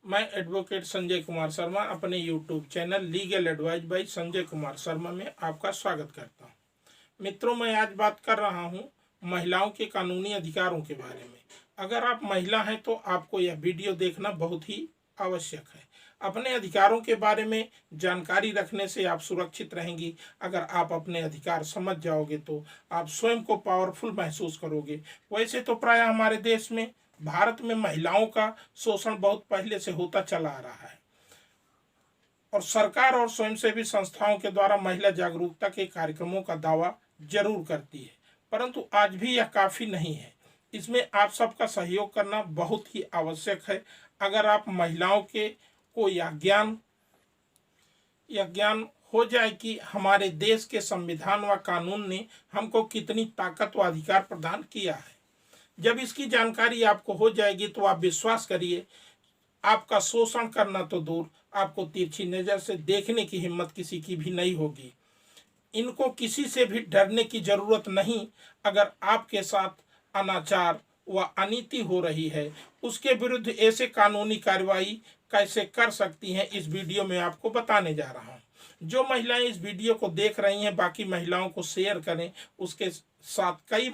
मैं एडवोकेट संजय कुमार शर्मा अपने YouTube channel legal advice by Sanjay Kumar Sharma में आपका स्वागत करता हूं। मित्रों, मैं आज बात कर रहा हूं महिलाओं के कानूनी अधिकारों के बारे में। अगर आप महिला हैं तो आपको यह वीडियो देखना बहुत ही आवश्यक है। अपने अधिकारों के बारे में जानकारी रखने से आप सुरक्षित रहेंगी। अगर आप अपने अधिकार समझ जाओगे तो आप स्वयं को पावरफुल महसूस करोगे। वैसे तो प्रायः हमारे देश में, भारत में महिलाओं का शोषण बहुत पहले से होता चला आ रहा है और सरकार और स्वयंसेवी संस्थाओं के द्वारा महिला जागरूकता के कार्यक्रमों का दावा जरूर करती है, परंतु आज भी यह काफ़ी नहीं है। इसमें आप सबका सहयोग करना बहुत ही आवश्यक है। अगर आप महिलाओं के को यह ज्ञान हो जाए कि हमारे देश के संविधान व कानून ने हमको कितनी ताकत व अधिकार प्रदान किया है, जब इसकी जानकारी आपको हो जाएगी तो आप विश्वास करिए, आपका शोषण करना तो दूर, आपको तिरछी नज़र से देखने की हिम्मत किसी की भी नहीं होगी। इनको किसी से भी डरने की जरूरत नहीं। अगर आपके साथ अनाचार व अनीति हो रही है, उसके विरुद्ध ऐसे कानूनी कार्रवाई कैसे कर सकती हैं, इस वीडियो में आपको बताने जा रहा हूं। जो महिलाएं इस वीडियो को देख रही हैं, बाकी महिलाओं को शेयर करें। उसके साथ कई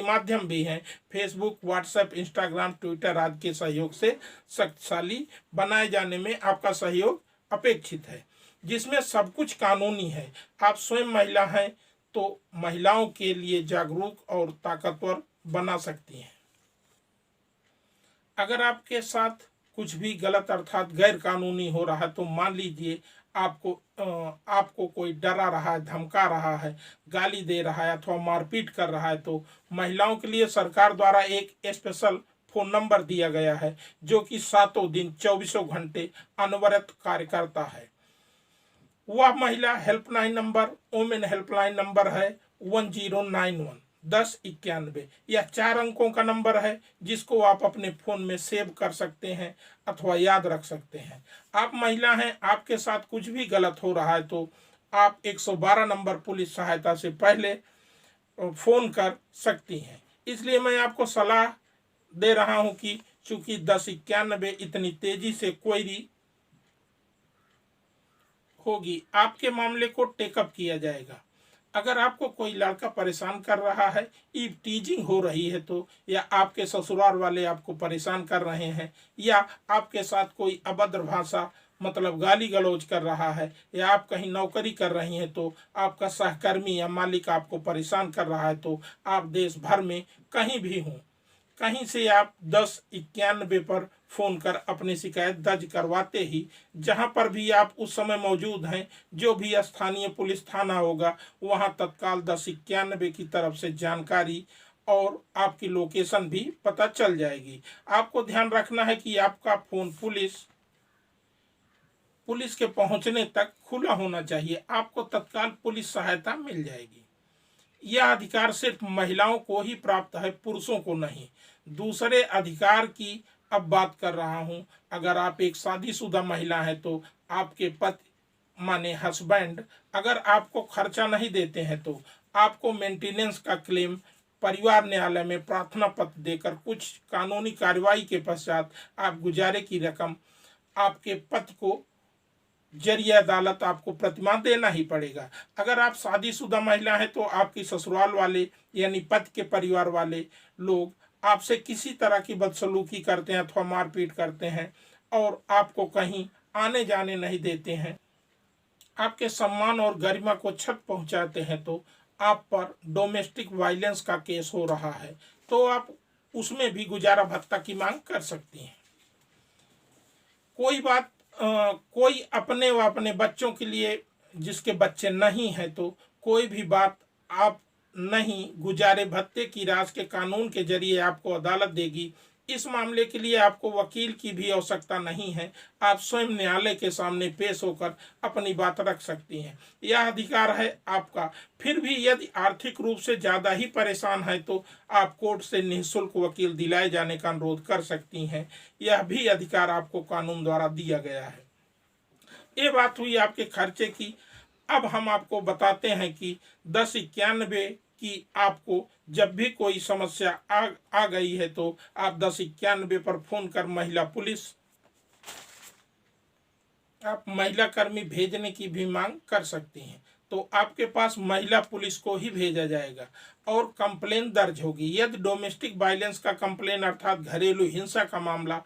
माध्यम भी हैं, फेसबुक, व्हाट्सएप, इंस्टाग्राम, ट्विटर आदि के सहयोग से शक्तिशाली बनाए जाने में आपका सहयोग अपेक्षित है, जिसमें सब कुछ कानूनी है। आप स्वयं महिला हैं तो महिलाओं के लिए जागरूक और ताकतवर बना सकती हैं। अगर आपके साथ कुछ भी गलत अर्थात गैर कानूनी हो रहा है तो मान लीजिए आपको कोई डरा रहा है, धमका रहा है, गाली दे रहा है अथवा मारपीट कर रहा है, तो महिलाओं के लिए सरकार द्वारा एक स्पेशल फ़ोन नंबर दिया गया है, जो कि सातों दिन 24 घंटे अनवरत कार्य करता है। वह महिला helpline number, women helpline number है 1091 1091। यह 4 अंकों का नंबर है, जिसको आप अपने फ़ोन में सेव कर सकते हैं अथवा याद रख सकते हैं। आप महिला हैं, आपके साथ कुछ भी गलत हो रहा है तो आप 112 नंबर पुलिस सहायता से पहले फ़ोन कर सकती हैं। इसलिए मैं आपको सलाह दे रहा हूं कि चूंकि 1091 इतनी तेजी से क्वेरी होगी, आपके मामले को टेकअप किया जाएगा। अगर आपको कोई लड़का परेशान कर रहा है, ईव टीजिंग हो रही है तो, या आपके ससुराल वाले आपको परेशान कर रहे हैं, या आपके साथ कोई अभद्र भाषा मतलब गाली गलौज कर रहा है, या आप कहीं नौकरी कर रही हैं तो आपका सहकर्मी या मालिक आपको परेशान कर रहा है, तो आप देश भर में कहीं भी हों, कहीं से आप 1091 पर फ़ोन कर अपनी शिकायत दर्ज करवाते ही, जहां पर भी आप उस समय मौजूद हैं, जो भी स्थानीय पुलिस थाना होगा, वहां तत्काल 1091 की तरफ से जानकारी और आपकी लोकेशन भी पता चल जाएगी। आपको ध्यान रखना है कि आपका फ़ोन पुलिस के पहुंचने तक खुला होना चाहिए। आपको तत्काल पुलिस सहायता मिल जाएगी। यह अधिकार सिर्फ महिलाओं को ही प्राप्त है, पुरुषों को नहीं। दूसरे अधिकार की अब बात कर रहा हूं। अगर आप एक शादीशुदा महिला हैं तो आपके पति माने हस्बैंड अगर आपको खर्चा नहीं देते हैं तो आपको मेंटेनेंस का क्लेम परिवार न्यायालय में प्रार्थना पत्र देकर कुछ कानूनी कार्रवाई के पश्चात आप गुजारे की रकम आपके पति को जरिए अदालत आपको प्रतिमान देना ही पड़ेगा। अगर आप शादीशुदा महिला हैं तो आपकी ससुराल वाले यानी पति के परिवार वाले लोग आपसे किसी तरह की बदसलूकी करते हैं अथवा मारपीट करते हैं और आपको कहीं आने जाने नहीं देते हैं, आपके सम्मान और गरिमा को क्षत पहुंचाते हैं, तो आप पर डोमेस्टिक वायलेंस का केस हो रहा है, तो आप उसमें भी गुजारा भत्ता की मांग कर सकती हैं। कोई अपने व अपने बच्चों के लिए जिसके बच्चे नहीं हैं तो कोई भी बात आप नहीं गुजारे भत्ते की राशि के कानून के जरिए आपको अदालत देगी। इस मामले के लिए आपको वकील की भी आवश्यकता नहीं है, आप स्वयं न्यायालय के सामने पेश होकर अपनी बात रख सकती हैं। यह अधिकार है आपका। फिर भी यदि आर्थिक रूप से ज़्यादा ही परेशान है तो आप कोर्ट से निःशुल्क वकील दिलाए जाने का अनुरोध कर सकती हैं। यह भी अधिकार आपको कानून द्वारा दिया गया है। ये बात हुई आपके खर्चे की। अब हम आपको बताते हैं कि 1091 की आपको जब भी कोई समस्या आ गई है तो आप 1091 पर फ़ोन कर महिला पुलिस आप महिला कर्मी भेजने की भी मांग कर सकती हैं। तो आपके पास महिला पुलिस को ही भेजा जाएगा और कंप्लेन दर्ज होगी। यदि डोमेस्टिक वायलेंस का कंप्लेन अर्थात घरेलू हिंसा का मामला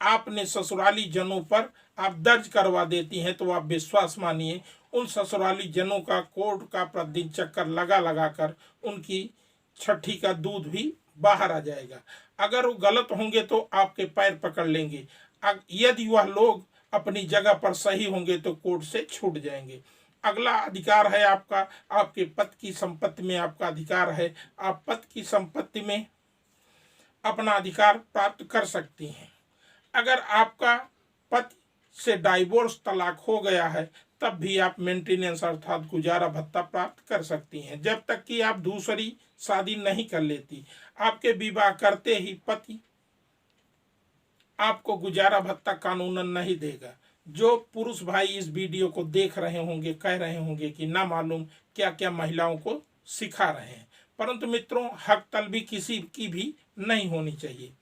आपने ससुराली जनों पर आप दर्ज करवा देती हैं तो आप विश्वास मानिए उन ससुराली जनों का कोर्ट का प्रतिदिन चक्कर लगा लगा कर उनकी छठी का दूध भी बाहर आ जाएगा। अगर वो गलत होंगे तो आपके पैर पकड़ लेंगे, यदि वह लोग अपनी जगह पर सही होंगे तो कोर्ट से छूट जाएंगे। अगला अधिकार है आपका, आपके पति की संपत्ति में आपका अधिकार है। आप पति की संपत्ति में अपना अधिकार प्राप्त कर सकती हैं। अगर आपका पति से डाइवोर्स तलाक हो गया है तब भी आप मेंटेनेंस अर्थात गुजारा भत्ता प्राप्त कर सकती हैं, जब तक कि आप दूसरी शादी नहीं कर लेती। आपके विवाह करते ही पति आपको गुजारा भत्ता कानूनन नहीं देगा। जो पुरुष भाई इस वीडियो को देख रहे होंगे कह रहे होंगे कि ना मालूम क्या क्या महिलाओं को सिखा रहे हैं, परंतु मित्रों हक तलबी किसी की भी नहीं होनी चाहिए।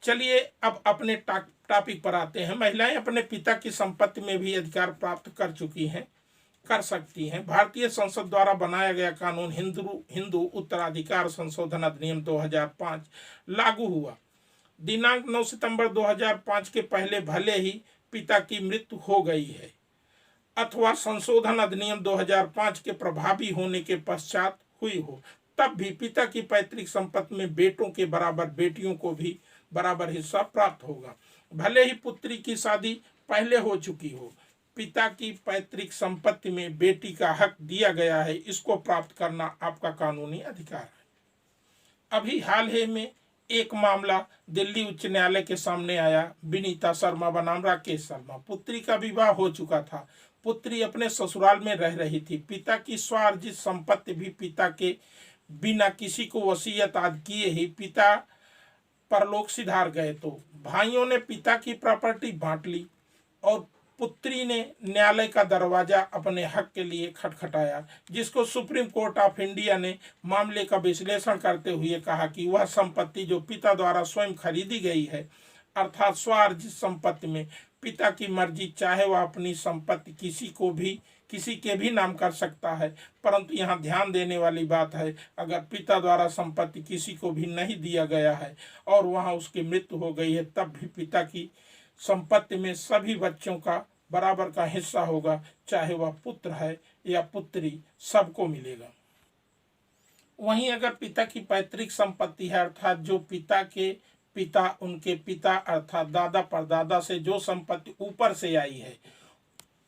चलिए अब अपने टॉपिक पर आते हैं। महिलाएं अपने पिता की संपत्ति में भी अधिकार प्राप्त कर सकती हैं। भारतीय संसद द्वारा बनाया गया कानून हिंदू उत्तराधिकार संशोधन अधिनियम 2005 लागू हुआ। दिनांक 9 सितंबर 2005 के पहले भले ही पिता की मृत्यु हो गई है अथवा संशोधन अधिनियम 2005 के प्रभावी होने के पश्चात हुई हो, तब भी पिता की पैतृक संपत्ति में बेटों के बराबर बेटियों को भी बराबर हिस्सा प्राप्त होगा। भले ही पुत्री की शादी पहले हो चुकी हो, पिता की पैतृक संपत्ति में बेटी का हक दिया गया है, इसको प्राप्त करना आपका कानूनी अधिकार है। अभी हाल ही में एक मामला दिल्ली उच्च न्यायालय के सामने आया। विनीता शर्मा बनाम राकेश शर्मा, पुत्री का विवाह हो चुका था, पुत्री अपने ससुराल में रह रही थी। पिता की स्वार्जित संपत्ति भी पिता के बिना किसी को वसीयत आदि किए ही पिता परलोक सिधार गए तो भाइयों ने पिता की प्रॉपर्टी बांट ली और पुत्री ने न्यायालय का दरवाजा अपने हक के लिए खटखटाया, जिसको सुप्रीम कोर्ट ऑफ इंडिया ने मामले का विश्लेषण करते हुए कहा कि वह संपत्ति जो पिता द्वारा स्वयं खरीदी गई है अर्थात स्वार्जित संपत्ति में पिता की मर्जी चाहे वह अपनी संपत्ति किसी के भी नाम कर सकता है, परंतु यहाँ ध्यान देने वाली बात है अगर पिता द्वारा संपत्ति किसी को भी नहीं दिया गया है और वहाँ उसकी मृत्यु हो गई है तब भी पिता की संपत्ति में सभी बच्चों का बराबर का हिस्सा होगा, चाहे वह पुत्र है या पुत्री, सबको मिलेगा। वहीं अगर पिता की पैतृक संपत्ति है अर्थात जो पिता के पिता उनके पिता अर्थात दादा परदादा से जो संपत्ति ऊपर से आई है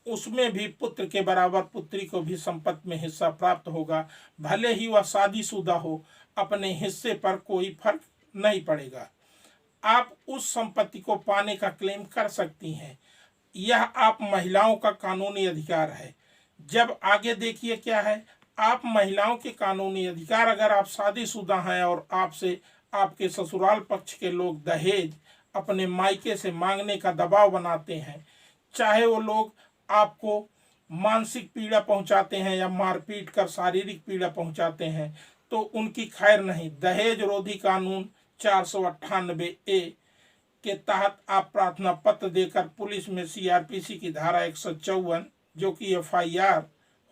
उसमें भी पुत्र के बराबर पुत्री को भी संपत्ति में हिस्सा प्राप्त होगा। भले ही वह शादीशुदा हो, अपने हिस्से पर कोई फर्क नहीं पड़ेगा। आप उस संपत्ति को पाने का क्लेम कर सकती हैं। यह आप महिलाओं का कानूनी अधिकार है। जब आगे देखिए क्या है, आप महिलाओं के कानूनी अधिकार, अगर आप शादीशुदा हैं और आपसे आपके ससुराल पक्ष के लोग दहेज अपने मायके से मांगने का दबाव बनाते हैं, चाहे वो लोग आपको मानसिक पीड़ा पहुंचाते हैं या मारपीट कर शारीरिक पीड़ा पहुंचाते हैं, तो उनकी खैर नहीं। दहेज रोधी कानून 498A के तहत आप प्रार्थना पत्र देकर पुलिस में CRPC की धारा 154 जो कि FIR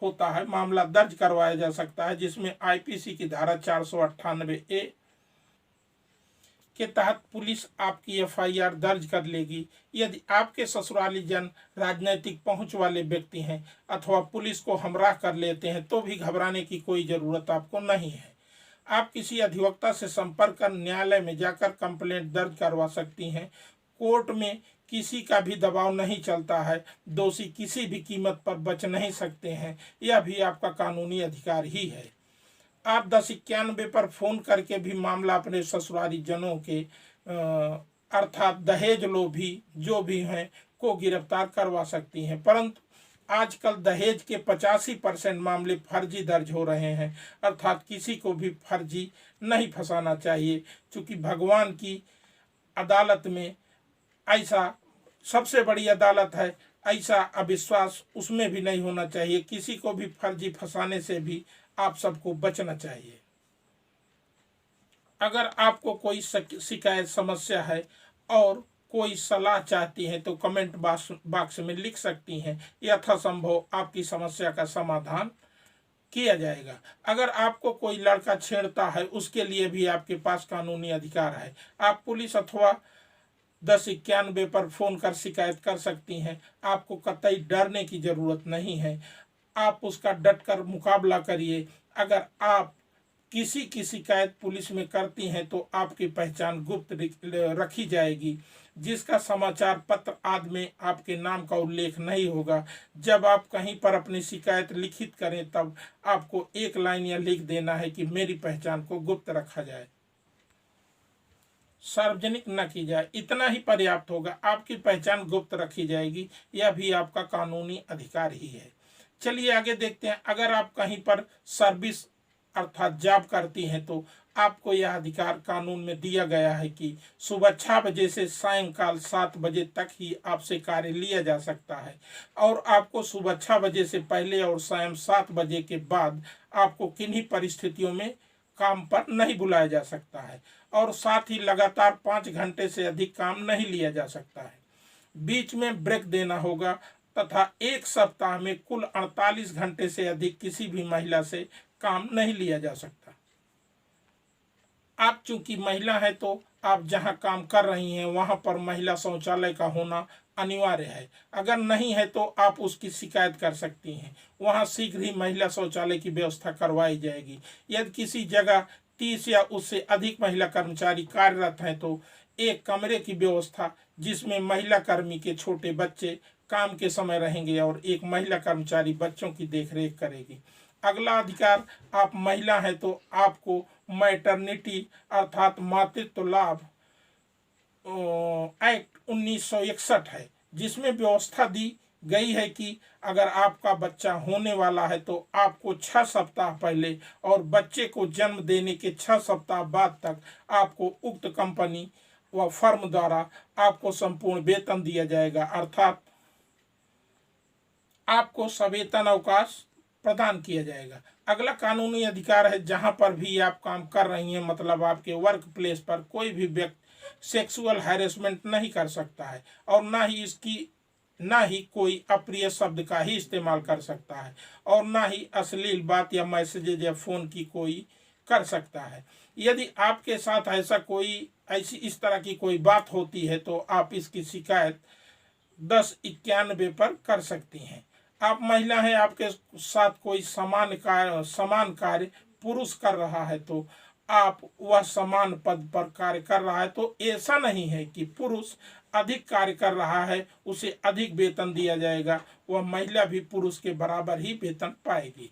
होता है मामला दर्ज करवाया जा सकता है, जिसमें IPC की धारा 498A के तहत पुलिस आपकी FIR दर्ज कर लेगी। यदि आपके ससुराली जन राजनीतिक पहुंच वाले व्यक्ति हैं अथवा पुलिस को हमराह कर लेते हैं तो भी घबराने की कोई ज़रूरत आपको नहीं है। आप किसी अधिवक्ता से संपर्क कर न्यायालय में जाकर कंप्लेंट दर्ज करवा सकती हैं। कोर्ट में किसी का भी दबाव नहीं चलता है, दोषी किसी भी कीमत पर बच नहीं सकते हैं, यह भी आपका कानूनी अधिकार ही है। आप 1091 पर फोन करके भी मामला अपने ससुराली जनों के अर्थात दहेज लोभी जो भी हैं को गिरफ्तार करवा सकती हैं। परंतु आजकल दहेज के 85% मामले फर्जी दर्ज हो रहे हैं, अर्थात किसी को भी फर्जी नहीं फंसाना चाहिए, क्योंकि भगवान की अदालत में ऐसा सबसे बड़ी अदालत है, ऐसा अविश्वास उसमें भी नहीं होना चाहिए। किसी को भी फर्जी फंसाने से भी आप सबको बचना चाहिए। अगर आपको कोई शिकायत समस्या है और कोई सलाह चाहती हैं तो कमेंट बॉक्स में लिख सकती हैं। यथासंभव आपकी समस्या का समाधान किया जाएगा। अगर आपको कोई लड़का छेड़ता है उसके लिए भी आपके पास कानूनी अधिकार है। आप पुलिस अथवा 1091 पर फोन कर शिकायत कर सकती हैं। आपको कतई डरने की जरूरत नहीं है। आप उसका डट कर मुकाबला करिए। अगर आप किसी की शिकायत पुलिस में करती हैं तो आपकी पहचान गुप्त रखी जाएगी, जिसका समाचार पत्र आदि में आपके नाम का उल्लेख नहीं होगा। जब आप कहीं पर अपनी शिकायत लिखित करें तब आपको एक लाइन यह लिख देना है कि मेरी पहचान को गुप्त रखा जाए, सार्वजनिक न की जाए। इतना ही पर्याप्त होगा, आपकी पहचान गुप्त रखी जाएगी। यह भी आपका कानूनी अधिकार ही है। चलिए आगे देखते हैं। अगर आप कहीं पर सर्विस अर्थात जॉब करती हैं तो आपको यह अधिकार कानून में दिया गया है कि सुबह 6 बजे से सायंकाल 7 बजे तक ही आपसे कार्य लिया जा सकता है, और आपको सुबह 6 बजे से पहले और शाम 7 बजे के बाद आपको किन्हीं परिस्थितियों में काम पर नहीं बुलाया जा सकता है, और साथ ही लगातार 5 घंटे से अधिक काम नहीं लिया जा सकता है। बीच में ब्रेक देना होगा तथा एक सप्ताह में कुल 48 घंटे से अधिक किसी भी महिला से काम नहीं लिया जा सकता। आप चूंकि महिला हैं तो आप जहां काम कर रही हैं वहां पर महिला शौचालय का होना अनिवार्य है। अगर नहीं है तो आप उसकी शिकायत कर सकती हैं। वहां शीघ्र ही महिला शौचालय की व्यवस्था करवाई जाएगी। यदि किसी जगह 30 या उससे अधिक महिला कर्मचारी कार्यरत हैं तो एक कमरे की व्यवस्था जिसमें महिला कर्मी के छोटे बच्चे काम के समय रहेंगे और एक महिला कर्मचारी बच्चों की देखरेख करेगी। अगला अधिकार, आप महिला हैं तो आपको मैटरनिटी अर्थात मातृत्व लाभ एक्ट 1961 है, जिसमें व्यवस्था दी गई है कि अगर आपका बच्चा होने वाला है तो आपको 6 सप्ताह पहले और बच्चे को जन्म देने के 6 सप्ताह बाद तक आपको उक्त कंपनी व फर्म द्वारा आपको संपूर्ण वेतन दिया जाएगा, अर्थात आपको सवेतन अवकाश प्रदान किया जाएगा। अगला कानूनी अधिकार है, जहां पर भी आप काम कर रही हैं, मतलब आपके वर्क प्लेस पर कोई भी व्यक्ति सेक्सुअल हैरेसमेंट नहीं कर सकता है, और ना ही कोई अप्रिय शब्द का ही इस्तेमाल कर सकता है, और ना ही अश्लील बात या मैसेजेज या फोन की कोई कर सकता है। यदि आपके साथ ऐसी इस तरह की कोई बात होती है तो आप इसकी शिकायत 1091 पर कर सकती हैं। आप महिला हैं, आपके साथ कोई समान कार्य पुरुष कर रहा है तो आप वह समान पद पर कार्य कर रहा है तो ऐसा नहीं है कि पुरुष अधिक कार्य कर रहा है उसे अधिक वेतन दिया जाएगा, वह महिला भी पुरुष के बराबर ही वेतन पाएगी।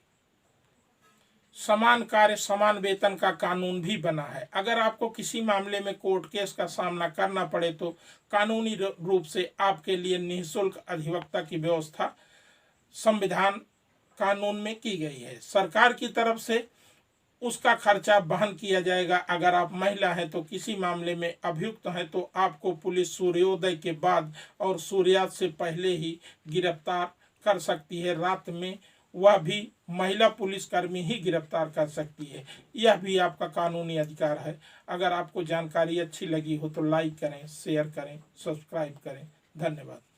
समान कार्य समान वेतन का कानून भी बना है। अगर आपको किसी मामले में कोर्ट केस का सामना करना पड़े तो कानूनी रूप से आपके लिए निःशुल्क अधिवक्ता की व्यवस्था संविधान कानून में की गई है। सरकार की तरफ से उसका खर्चा वहन किया जाएगा। अगर आप महिला हैं तो किसी मामले में अभियुक्त हैं तो आपको पुलिस सूर्योदय के बाद और सूर्यास्त से पहले ही गिरफ्तार कर सकती है। रात में वह भी महिला पुलिसकर्मी ही गिरफ्तार कर सकती है। यह भी आपका कानूनी अधिकार है। अगर आपको जानकारी अच्छी लगी हो तो लाइक करें, शेयर करें, सब्सक्राइब करें। धन्यवाद।